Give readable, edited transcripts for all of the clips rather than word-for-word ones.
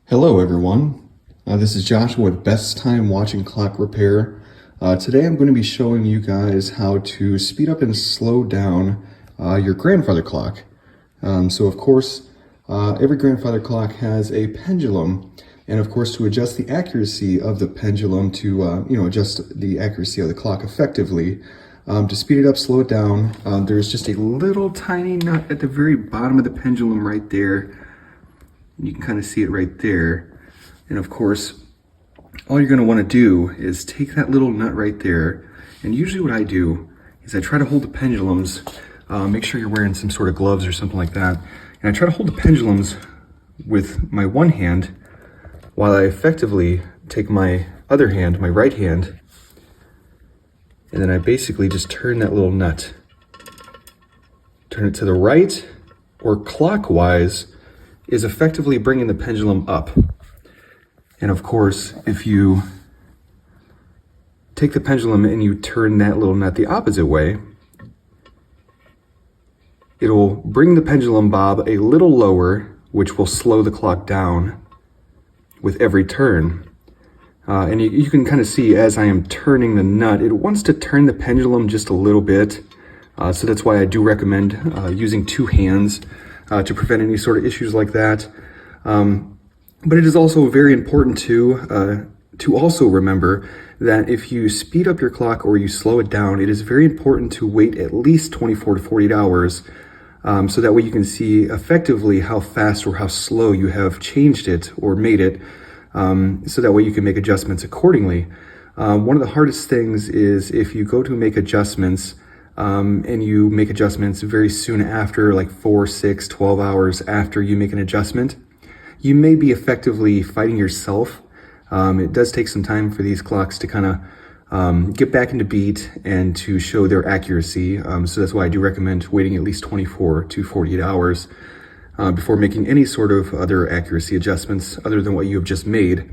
Hello everyone, this is Joshua with Best Time Watching Clock Repair. Today I'm going to be showing you guys how to speed up and slow down your grandfather clock. So of course, every grandfather clock has a pendulum, and of course to adjust the accuracy of the pendulum to adjust the accuracy of the clock effectively, to speed it up, slow it down, there's just a little tiny nut at the very bottom of the pendulum right there. You can kind of see it right there. And of course, all you're going to want to do is take that little nut right there. And usually what I do is I try to hold the pendulums, make sure you're wearing some sort of gloves or something like that. And I try to hold the pendulums with my one hand while I effectively take my other hand, my right hand, and then I basically just turn that little nut. Turn it to the right or clockwise is effectively bringing the pendulum up. And of course, if you take the pendulum and you turn that little nut the opposite way, it'll bring the pendulum bob a little lower, which will slow the clock down with every turn. And you can kind of see as I am turning the nut, it wants to turn the pendulum just a little bit. So that's why I do recommend using two hands to prevent any sort of issues like that. But it is also very important to also remember that if you speed up your clock or you slow it down, it is very important to wait at least 24 to 48 hours so that way you can see effectively how fast or how slow you have changed it or made it, so that way you can make adjustments accordingly. One of the hardest things is if you go to make adjustments and you make adjustments very soon after, like 4, 6, 12 hours after you make an adjustment, you may be effectively fighting yourself. It does take some time for these clocks to kind of get back into beat and to show their accuracy. So that's why I do recommend waiting at least 24 to 48 hours before making any sort of other accuracy adjustments other than what you have just made.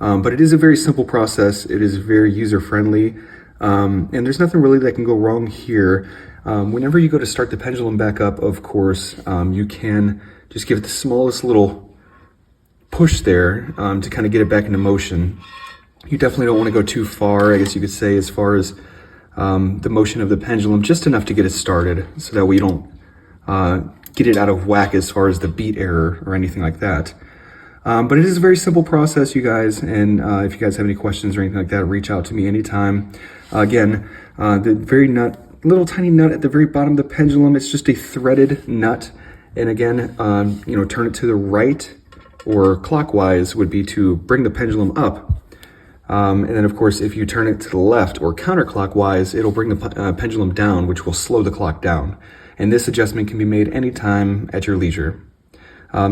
But it is a very simple process. It is very user-friendly. And there's nothing really that can go wrong here. Whenever you go to start the pendulum back up, of course, you can just give it the smallest little push there to kind of get it back into motion. You definitely don't want to go too far, I guess you could say, as far as the motion of the pendulum, just enough to get it started, so that way you don't get it out of whack as far as the beat error or anything like that. But it is a very simple process, you guys, and if you guys have any questions or anything like that, reach out to me anytime. Again, the very little tiny nut at the very bottom of the pendulum, it's just a threaded nut. And again, turn it to the right or clockwise would be to bring the pendulum up. And then of course, if you turn it to the left or counterclockwise, it'll bring the pendulum down, which will slow the clock down. And this adjustment can be made anytime at your leisure.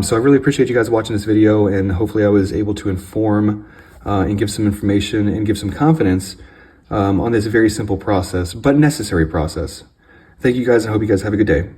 So I really appreciate you guys watching this video, and hopefully I was able to inform and give some information and give some confidence on this very simple process, but necessary process. Thank you guys, and I hope you guys have a good day.